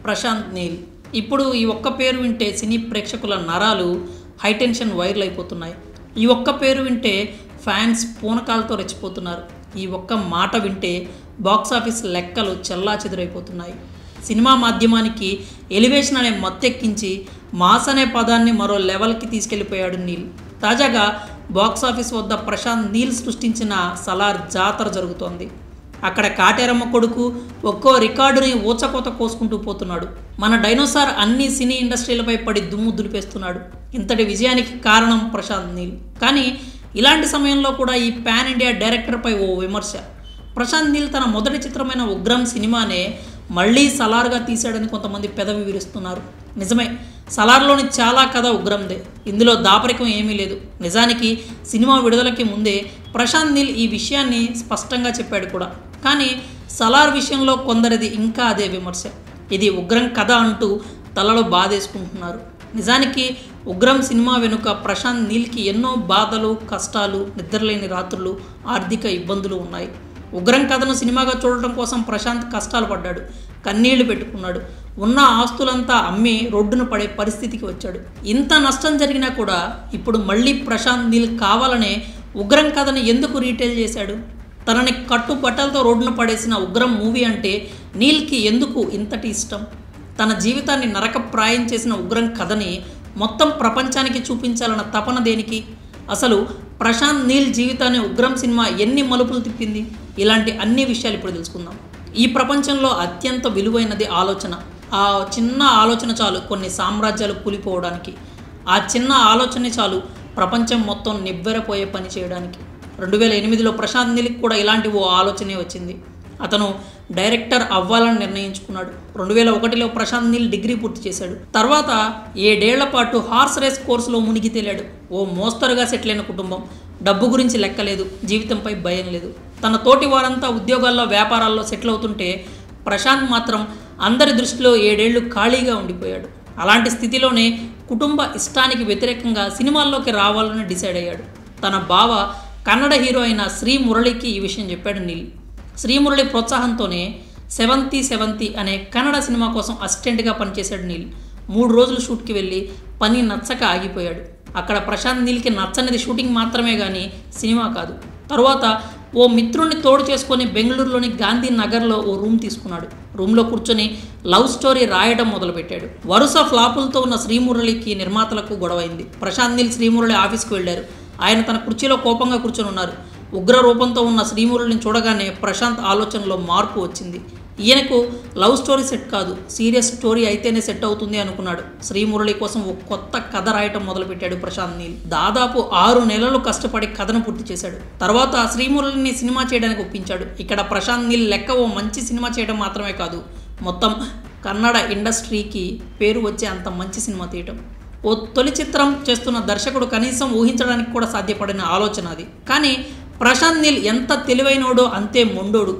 ప్రశాంత్ నీల్. ఇప్పుడు ఈ ఒక్క పేరు వింటే సినీ ప్రేక్షకుల నరాలు హైటెన్షన్ వైర్లు అయిపోతున్నాయి. ఈ ఒక్క పేరు వింటే ఫ్యాన్స్ పూనకాలతో రెచ్చిపోతున్నారు. ఈ ఒక్క మాట వింటే బాక్సాఫీస్ లెక్కలు చెల్లాచెదురైపోతున్నాయి. సినిమా మాధ్యమానికి ఎలివేషన్ అనే మత్తెక్కించి మాస్ అనే పదాన్ని మరో లెవెల్కి తీసుకెళ్లిపోయాడు నీల్. తాజాగా బాక్సాఫీస్ వద్ద ప్రశాంత్ నీల్ సృష్టించిన సలార్ జాతర జరుగుతోంది. అక్కడ కాటేరమ్మ కొడుకు ఒక్కో రికార్డుని ఊచకోత కోసుకుంటూ పోతున్నాడు. మన డైనోసార్ అన్ని సినీ ఇండస్ట్రీలపై పడి దుమ్ము దులిపేస్తున్నాడు. ఇంతటి విజయానికి కారణం ప్రశాంత్ నీల్. కానీ ఇలాంటి సమయంలో కూడా ఈ పాన్ ఇండియా డైరెక్టర్పై ఓ విమర్శ. ప్రశాంత్ నీల్ తన మొదటి చిత్రమైన ఉగ్రం సినిమానే మళ్ళీ సలార్గా తీశాడని కొంతమంది పెదవి విరుస్తున్నారు. నిజమే, సలార్లోని చాలా కథ ఉగ్రందే. ఇందులో దాపరికం ఏమీ లేదు. నిజానికి సినిమా విడుదలకి ముందే ప్రశాంత్ నీల్ ఈ విషయాన్ని స్పష్టంగా చెప్పాడు కూడా. కానీ సలార్ విషయంలో కొందరిది ఇంకా అదే విమర్శ. ఇది ఉగ్రం కథ అంటూ తలలో బాధేసుకుంటున్నారు. నిజానికి ఉగ్రం సినిమా వెనుక ప్రశాంత్ నీల్కి ఎన్నో బాధలు, కష్టాలు, నిద్రలేని రాత్రులు, ఆర్థిక ఇబ్బందులు ఉన్నాయి. ఉగ్రం కథను సినిమాగా చూడటం కోసం ప్రశాంత్ కష్టాలు పడ్డాడు, కన్నీళ్లు పెట్టుకున్నాడు. ఉన్న ఆస్తులంతా అమ్మి రోడ్డున పడే పరిస్థితికి వచ్చాడు. ఇంత నష్టం జరిగినా కూడా ఇప్పుడు మళ్ళీ ప్రశాంత్ నీల్ కావాలనే ఉగ్రం కథను ఎందుకు రీటైల్ చేశాడు? తనని కట్టుబట్టలతో రోడ్డున పడేసిన ఉగ్రం మూవీ అంటే నీల్కి ఎందుకు ఇంతటి ఇష్టం? తన జీవితాన్ని నరకప్రాయం చేసిన ఉగ్రం కథని మొత్తం ప్రపంచానికి చూపించాలన్న తపన దేనికి? అసలు ప్రశాంత్ నీల్ జీవితాన్ని ఉగ్రం సినిమా ఎన్ని మలుపులు తిప్పింది? ఇలాంటి అన్ని విషయాలు ఇప్పుడు తెలుసుకుందాం. ఈ ప్రపంచంలో అత్యంత విలువైనది ఆలోచన. ఆ చిన్న ఆలోచన చాలు కొన్ని సామ్రాజ్యాలు కూలిపోవడానికి. ఆ చిన్న ఆలోచనే చాలు ప్రపంచం మొత్తం నివ్వెరపోయే పని చేయడానికి. 2008లో ప్రశాంత్ నీల్కి కూడా ఇలాంటి ఓ ఆలోచనే వచ్చింది. అతను డైరెక్టర్ అవ్వాలని నిర్ణయించుకున్నాడు. 2001లో ప్రశాంత్ నీల్ డిగ్రీ పూర్తి చేశాడు. తర్వాత 7 ఏళ్ల పాటు హార్స్ రేస్ కోర్సులో మునిగి తేలాడు. ఓ మోస్తరుగా సెటిల్ అయిన కుటుంబం, డబ్బు గురించి లెక్కలేదు, జీవితంపై భయం లేదు. తన తోటి వారంతా ఉద్యోగాల్లో, వ్యాపారాల్లో సెటిల్ అవుతుంటే ప్రశాంత్ మాత్రం అందరి దృష్టిలో 7 ఏళ్లు ఖాళీగా ఉండిపోయాడు. అలాంటి స్థితిలోనే కుటుంబ ఇష్టానికి వ్యతిరేకంగా సినిమాల్లోకి రావాలని డిసైడ్ అయ్యాడు. తన బావ కన్నడ హీరో అయిన శ్రీ మురళికి ఈ విషయం చెప్పాడు నీల్. శ్రీమురళి ప్రోత్సాహంతోనే 70 అనే కన్నడ సినిమా కోసం అసిస్టెంట్గా పనిచేశాడు నీల్. 3 రోజులు షూట్కి వెళ్ళి పని నచ్చక ఆగిపోయాడు. అక్కడ ప్రశాంత్ నీల్కి నచ్చనిది షూటింగ్ మాత్రమే కానీ సినిమా కాదు. తరువాత ఓ మిత్రుడిని తోడు చేసుకొని బెంగళూరులోని గాంధీ నగర్లో ఓ రూమ్ తీసుకున్నాడు. రూమ్లో కూర్చొని లవ్ స్టోరీ రాయడం మొదలుపెట్టాడు. వరుస ఫ్లాపులతో ఉన్న శ్రీమురళికి నిర్మాతలకు గొడవైంది. ప్రశాంత్ నీల్ శ్రీమురళి ఆఫీస్కి వెళ్ళారు. ఆయన తన కుర్చీలో కోపంగా కూర్చొని ఉన్నారు. ఉగ్ర రూపంతో ఉన్న శ్రీమురళిని చూడగానే ప్రశాంత్ ఆలోచనలో మార్పు వచ్చింది. ఈయనకు లవ్ స్టోరీ సెట్ కాదు, సీరియస్ స్టోరీ అయితేనే సెట్ అవుతుంది అనుకున్నాడు. శ్రీమురళి కోసం ఒక కొత్త కథ రాయటం మొదలుపెట్టాడు ప్రశాంత్ నీల్. దాదాపు 6 నెలలు కష్టపడి కథను పూర్తి చేశాడు. తర్వాత శ్రీమురళిని సినిమా చేయడానికి ఒప్పించాడు. ఇక్కడ ప్రశాంత్ నీల్ లెక్క ఓ మంచి సినిమా చేయడం మాత్రమే కాదు, మొత్తం కన్నడ ఇండస్ట్రీకి పేరు వచ్చే అంత మంచి సినిమా తీయటం. ఓ తొలి చిత్రం చేస్తున్న దర్శకుడు కనీసం ఊహించడానికి కూడా సాధ్యపడిన ఆలోచన అది. కానీ ప్రశాంత్ నీల్ ఎంత తెలివైనోడో అంతే మొండోడు.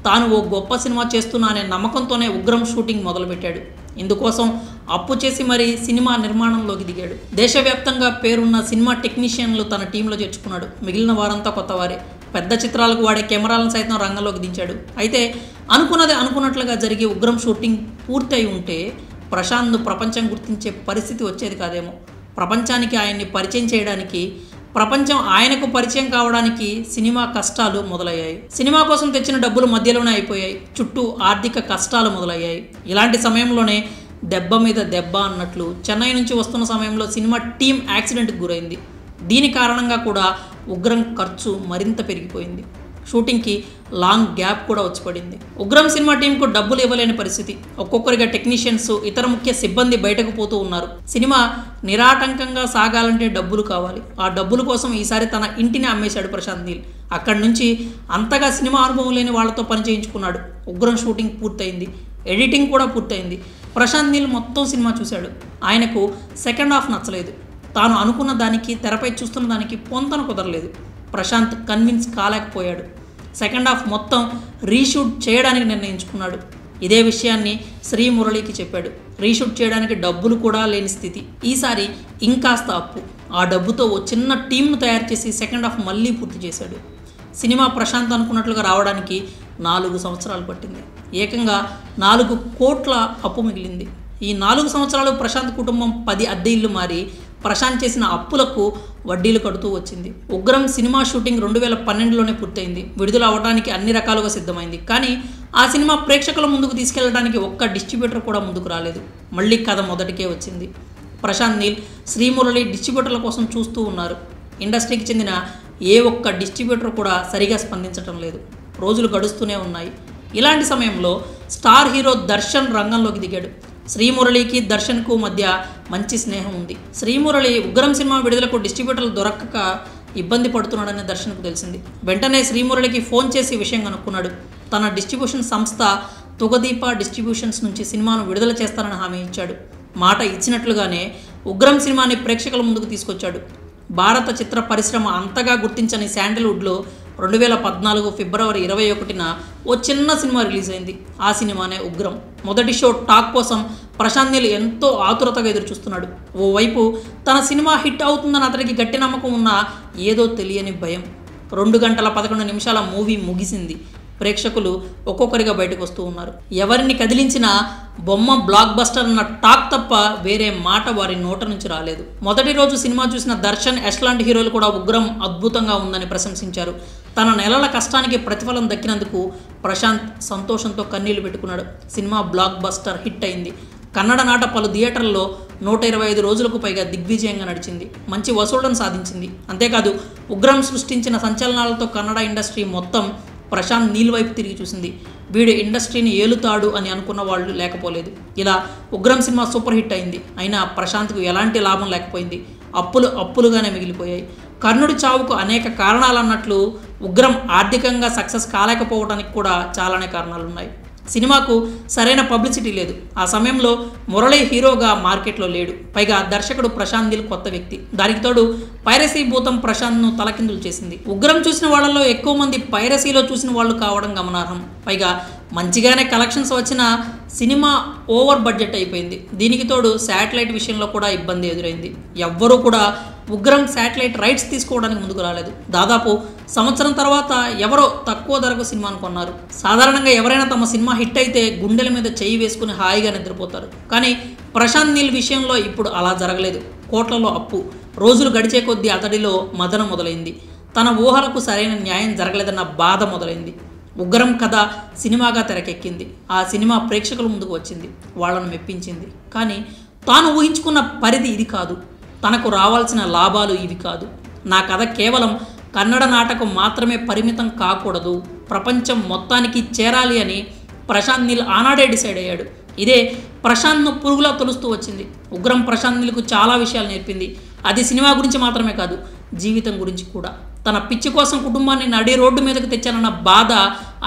తాను ఓ గొప్ప సినిమా చేస్తున్నా అనే నమ్మకంతోనే ఉగ్రం షూటింగ్ మొదలుపెట్టాడు. ఇందుకోసం అప్పు చేసి మరీ సినిమా నిర్మాణంలోకి దిగాడు. దేశవ్యాప్తంగా పేరున్న సినిమా టెక్నీషియన్లు తన టీంలో చేర్చుకున్నాడు. మిగిలిన వారంతా కొత్తవారే. పెద్ద చిత్రాలకు వాడే కెమెరాలను సైతం రంగంలోకి దించాడు. అయితే అనుకున్నది అనుకున్నట్లుగా జరిగి ఉగ్రం షూటింగ్ పూర్తి అయి ఉంటే ప్రశాంత్ను ప్రపంచం గుర్తించే పరిస్థితి వచ్చేది కాదేమో. ప్రపంచానికి ఆయన్ని పరిచయం చేయడానికి, ప్రపంచం ఆయనకు పరిచయం కావడానికి సినిమా కష్టాలు మొదలయ్యాయి. సినిమా కోసం తెచ్చిన డబ్బులు మధ్యలోనే అయిపోయాయి. చుట్టూ ఆర్థిక కష్టాలు మొదలయ్యాయి. ఇలాంటి సమయంలోనే దెబ్బ మీద దెబ్బ అన్నట్లు చెన్నై నుంచి వస్తున్న సమయంలో సినిమా టీం యాక్సిడెంట్కి గురైంది. దీని కారణంగా కూడా ఉగ్రం ఖర్చు మరింత పెరిగిపోయింది. షూటింగ్కి లాంగ్ గ్యాప్ కూడా వచ్చి పడింది. ఉగ్రం సినిమా టీంకు డబ్బులు ఇవ్వలేని పరిస్థితి. ఒక్కొక్కరిగా టెక్నీషియన్స్, ఇతర ముఖ్య సిబ్బంది బయటకు పోతూ ఉన్నారు. సినిమా నిరాటంకంగా సాగాలంటే డబ్బులు కావాలి. ఆ డబ్బుల కోసం ఈసారి తన ఇంటిని అమ్మేశాడు ప్రశాంత్ నీల్. అక్కడి నుంచి అంతగా సినిమా అనుభవం లేని వాళ్ళతో పని చేయించుకున్నాడు. ఉగ్రం షూటింగ్ పూర్తయింది, ఎడిటింగ్ కూడా పూర్తయింది. ప్రశాంత్ నీల్ మొత్తం సినిమా చూశాడు. ఆయనకు సెకండ్ హాఫ్ నచ్చలేదు. తాను అనుకున్న దానికి, తెరపై చూస్తున్న దానికి పొంతన కుదరలేదు. ప్రశాంత్ కన్విన్స్ కాలేకపోయాడు. సెకండ్ హాఫ్ మొత్తం రీషూట్ చేయడానికి నిర్ణయించుకున్నాడు. ఇదే విషయాన్ని శ్రీమురళికి చెప్పాడు. రీషూట్ చేయడానికి డబ్బులు కూడా లేని స్థితి. ఈసారి ఇంకాస్త అప్పు. ఆ డబ్బుతో ఓ చిన్న టీంను తయారు చేసి సెకండ్ హాఫ్ మళ్ళీ పూర్తి చేశాడు. సినిమా ప్రశాంత్ అనుకున్నట్లుగా రావడానికి 4 సంవత్సరాలు పట్టింది. ఏకంగా 4 కోట్ల అప్పు మిగిలింది. ఈ 4 సంవత్సరాలు ప్రశాంత్ కుటుంబం 10 అద్దె ఇల్లు మారి ప్రశాంత్ చేసిన అప్పులకు వడ్డీలు కడుతూ వచ్చింది. ఉగ్రం సినిమా షూటింగ్ 2012లోనే పూర్తయింది. విడుదల అవ్వడానికి అన్ని రకాలుగా సిద్ధమైంది. కానీ ఆ సినిమా ప్రేక్షకుల ముందుకు తీసుకెళ్లడానికి ఒక్క డిస్ట్రిబ్యూటర్ కూడా ముందుకు రాలేదు. మళ్ళీ కథ మొదటికే వచ్చింది. ప్రశాంత్ నీల్, శ్రీమురళి డిస్ట్రిబ్యూటర్ల కోసం చూస్తూ ఉన్నారు. ఇండస్ట్రీకి చెందిన ఏ ఒక్క డిస్ట్రిబ్యూటర్ కూడా సరిగా స్పందించడం లేదు. రోజులు గడుస్తూనే ఉన్నాయి. ఇలాంటి సమయంలో స్టార్ హీరో దర్శన్ రంగంలోకి దిగాడు. శ్రీమురళికి దర్శన్కు మధ్య మంచి స్నేహం ఉంది. శ్రీమురళి ఉగ్రం సినిమా విడుదలకు డిస్ట్రిబ్యూటర్లు దొరకక ఇబ్బంది పడుతున్నాడని దర్శన్కు తెలిసింది. వెంటనే శ్రీమురళికి ఫోన్ చేసి విషయం కనుక్కున్నాడు. తన డిస్ట్రిబ్యూషన్ సంస్థ తుగదీప డిస్ట్రిబ్యూషన్స్ నుంచి సినిమాను విడుదల చేస్తానని హామీ ఇచ్చాడు. మాట ఇచ్చినట్లుగానే ఉగ్రం సినిమాని ప్రేక్షకుల ముందుకు తీసుకొచ్చాడు. భారత చిత్ర పరిశ్రమ అంతగా గుర్తించని శాండల్వుడ్లో 2014 ఫిబ్రవరి 21న ఓ చిన్న సినిమా రిలీజ్ అయింది. ఆ సినిమానే ఉగ్రం. మొదటి షో టాక్ కోసం ప్రశాంత్ నీల్ ఎంతో ఆతురతగా ఎదురుచూస్తున్నాడు. ఓవైపు తన సినిమా హిట్ అవుతుందని అతనికి గట్టి నమ్మకం ఉన్నా ఏదో తెలియని భయం. 2 గంటల 11 నిమిషాల మూవీ ముగిసింది. ప్రేక్షకులు ఒక్కొక్కరిగా బయటకు వస్తూ ఉన్నారు. ఎవరిని కదిలించినా బొమ్మ బ్లాక్ బస్టర్ అన్న టాక్ తప్ప వేరే మాట వారి నోట నుంచి రాలేదు. మొదటి రోజు సినిమా చూసిన దర్శన్, యష్ లాంటి హీరోలు కూడా ఉగ్రం అద్భుతంగా ఉందని ప్రశంసించారు. తన నెలల కష్టానికి ప్రతిఫలం దక్కినందుకు ప్రశాంత్ సంతోషంతో కన్నీళ్లు పెట్టుకున్నాడు. సినిమా బ్లాక్ బస్టర్ హిట్ అయింది. కన్నడ నాట పలు థియేటర్లలో 125 రోజులకు పైగా దిగ్విజయంగా నడిచింది. మంచి వసూళ్లను సాధించింది. అంతేకాదు ఉగ్రం సృష్టించిన సంచలనాలతో కన్నడ ఇండస్ట్రీ మొత్తం ప్రశాంత్ నీల్ వైపు తిరిగి చూసింది. వీడు ఇండస్ట్రీని ఏలుతాడు అని అనుకున్న వాళ్ళు లేకపోలేదు. ఇలా ఉగ్రం సినిమా సూపర్ హిట్ అయింది. అయినా ప్రశాంత్కు ఎలాంటి లాభం లేకపోయింది. అప్పులుగానే మిగిలిపోయాయి. కర్ణుడి చావుకు అనేక కారణాలన్నట్లు ఉగ్రం ఆర్థికంగా సక్సెస్ కాలేకపోవడానికి కూడా చాలానే కారణాలున్నాయి. సినిమాకు సరైన పబ్లిసిటీ లేదు. ఆ సమయంలో మురళి హీరోగా మార్కెట్లో లేడు. పైగా దర్శకుడు ప్రశాంత్ నీల్ కొత్త వ్యక్తి. దానికి తోడు పైరసీ భూతం ప్రశాంత్ను తలకిందులు చేసింది. ఉగ్రం చూసిన వాళ్ళలో ఎక్కువ మంది పైరసీలో చూసిన వాళ్ళు కావడం గమనార్హం. పైగా మంచిగానే కలెక్షన్స్ వచ్చిన సినిమా ఓవర్ బడ్జెట్ అయిపోయింది. దీనికి తోడు శాటిలైట్ విషయంలో కూడా ఇబ్బంది ఎదురైంది. ఎవ్వరూ కూడా ఉగ్రం శాటిలైట్ రైట్స్ తీసుకోవడానికి ముందుకు రాలేదు. దాదాపు సంవత్సరం తర్వాత ఎవరో తక్కువ ధరకు సినిమాను కొన్నారు. సాధారణంగా ఎవరైనా తమ సినిమా హిట్ అయితే గుండెల మీద చెయ్యి వేసుకుని హాయిగా నిద్రపోతారు. కానీ ప్రశాంత్ నీల్ విషయంలో ఇప్పుడు అలా జరగలేదు. కోట్లలో అప్పు. రోజులు గడిచే కొద్దీ అతడిలో మదన మొదలైంది. తన ఊహలకు సరైన న్యాయం జరగలేదన్న బాధ మొదలైంది. ఉగ్రం కథ సినిమాగా తెరకెక్కింది. ఆ సినిమా ప్రేక్షకుల ముందుకు వచ్చింది. వాళ్ళను మెప్పించింది. కానీ తాను ఊహించుకున్న పరిధి ఇది కాదు. తనకు రావాల్సిన లాభాలు ఇవి కాదు. నా కథ కేవలం కన్నడ నాటకం మాత్రమే పరిమితం కాకూడదు, ప్రపంచం మొత్తానికి చేరాలి అని ప్రశాంత్ నీల్ ఆనాడే డిసైడ్ అయ్యాడు. ఇదే ప్రశాంత్ను పురుగులా తొలుస్తూ వచ్చింది. ఉగ్రం ప్రశాంత్ నీల్కు చాలా విషయాలు నేర్పింది. అది సినిమా గురించి మాత్రమే కాదు, జీవితం గురించి కూడా. తన పిచ్చి కోసం కుటుంబాన్ని నడి రోడ్డు మీదకు తెచ్చానన్న బాధ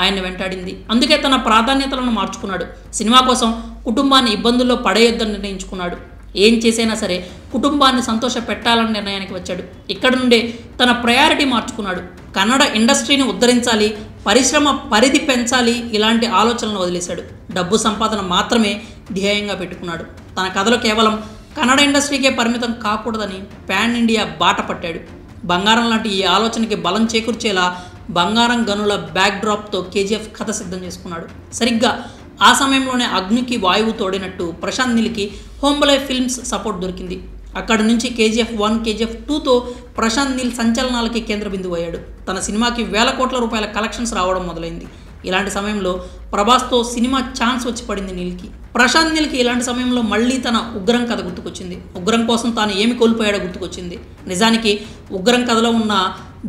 ఆయన వెంటాడింది. అందుకే తన ప్రాధాన్యతలను మార్చుకున్నాడు. సినిమా కోసం కుటుంబాన్ని ఇబ్బందుల్లో పడేయొద్దని నిర్ణయించుకున్నాడు. ఏం చేసైనా సరే కుటుంబాన్ని సంతోష పెట్టాలని నిర్ణయానికి వచ్చాడు. ఇక్కడ నుండే తన ప్రయారిటీ మార్చుకున్నాడు. కన్నడ ఇండస్ట్రీని ఉద్ధరించాలి, పరిశ్రమ పరిధి పెంచాలి, ఇలాంటి ఆలోచనలు వదిలేశాడు. డబ్బు సంపాదన మాత్రమే ధ్యేయంగా పెట్టుకున్నాడు. తన కథలో కేవలం కన్నడ ఇండస్ట్రీకే పరిమితం కాకూడదని పాన్ ఇండియా బాట పట్టాడు. బంగారం లాంటి ఈ ఆలోచనకి బలం చేకూర్చేలా బంగారం గనుల బ్యాక్డ్రాప్తో కేజీఎఫ్ కథ సిద్ధం చేసుకున్నాడు. సరిగ్గా ఆ సమయంలోనే అగ్నికి వాయువు తోడినట్టు ప్రశాంత్ నీల్కి హోంబలే ఫిల్మ్స్ సపోర్ట్ దొరికింది. అక్కడి నుంచి KGF 1, KGF 2తో ప్రశాంత్ నీల్ సంచలనాలకి కేంద్ర బిందువు అయ్యాడు. తన సినిమాకి వేల కోట్ల రూపాయల కలెక్షన్స్ రావడం మొదలైంది. ఇలాంటి సమయంలో ప్రభాస్తో సినిమా ఛాన్స్ వచ్చి పడింది నీల్కి. ప్రశాంత్ నీల్కి ఇలాంటి సమయంలో మళ్ళీ తన ఉగ్రం కథ గుర్తుకొచ్చింది. ఉగ్రం కోసం తాను ఏమి కోల్పోయాడో గుర్తుకొచ్చింది. నిజానికి ఉగ్రం కథలో ఉన్న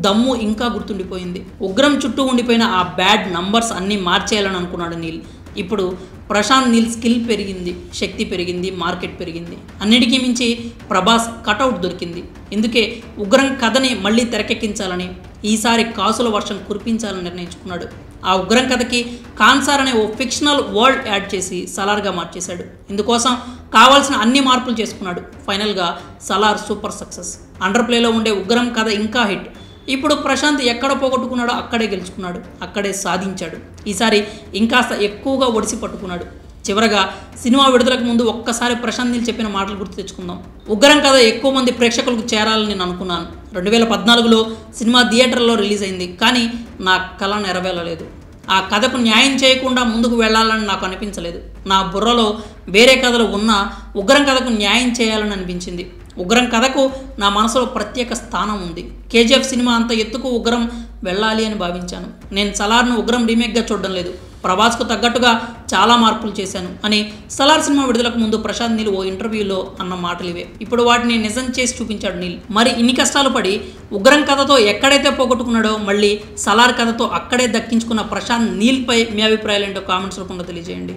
దమ్ము ఇంకా గుర్తుండిపోయింది. ఉగ్రం చుట్టూ ఉండిపోయిన ఆ బ్యాడ్ నంబర్స్ అన్నీ మార్చేయాలని అనుకున్నాడు నీల్. ఇప్పుడు ప్రశాంత్ నీల్ స్కిల్ పెరిగింది, శక్తి పెరిగింది, మార్కెట్ పెరిగింది. అన్నిటికీ మించి ప్రభాస్ కటౌట్ దొరికింది. ఇందుకే ఉగ్రం కథని మళ్ళీ తెరకెక్కించాలని, ఈసారి కాసుల వర్షం కురిపించాలని నిర్ణయించుకున్నాడు. ఆ ఉగ్రం కథకి కాన్సార్ అనే ఓ ఫిక్షనల్ వరల్డ్ యాడ్ చేసి సలార్గా మార్చేశాడు. ఇందుకోసం కావాల్సిన అన్ని మార్పులు చేసుకున్నాడు. ఫైనల్గా సలార్ సూపర్ సక్సెస్. అండర్ ప్లేలో ఉండే ఉగ్రం కథ ఇంకా హిట్. ఇప్పుడు ప్రశాంత్ ఎక్కడ పోగొట్టుకున్నాడో అక్కడే గెలుచుకున్నాడు, అక్కడే సాధించాడు. ఈసారి ఇంకాస్త ఎక్కువగా ఒడిసి పట్టుకున్నాడు. చివరగా సినిమా విడుదలకు ముందు ఒక్కసారి ప్రశాంత్ నీల్ చెప్పిన మాటలు గుర్తు తెచ్చుకుందాం. ఉగ్రం కథ ఎక్కువ మంది ప్రేక్షకులకు చేరాలని నేను అనుకున్నాను. 2014లో సినిమా థియేటర్లో రిలీజ్ అయింది. కానీ నా కళ నెరవేరలేదు. ఆ కథకు న్యాయం చేయకుండా ముందుకు వెళ్ళాలని నాకు అనిపించలేదు. నా బుర్రలో వేరే కథలు ఉన్నా ఉగ్రం కథకు న్యాయం చేయాలని అనిపించింది. ఉగ్రం కథకు నా మనసులో ప్రత్యేక స్థానం ఉంది. కేజీఎఫ్ సినిమా అంత ఎత్తుకు ఉగ్రం వెళ్ళాలి అని భావించాను. నేను సలార్ను ఉగ్రం రీమేక్గా చూడడం లేదు, ప్రభాస్కు తగ్గట్టుగా చాలా మార్పులు చేశాను అని సలార్ సినిమా విడుదలకు ముందు ప్రశాంత్ నీల్ ఓ ఇంటర్వ్యూలో అన్న మాటలు ఇవే. ఇప్పుడు వాటిని నిజం చేసి చూపించాడు నీల్. మరి ఇన్ని కష్టాలు పడి ఉగ్రం కథతో ఎక్కడైతే పోగొట్టుకున్నాడో మళ్ళీ సలార్ కథతో అక్కడే దక్కించుకున్న ప్రశాంత్ నీల్పై మీ అభిప్రాయాలు ఏంటో కామెంట్స్ రూపంలో తెలియజేయండి.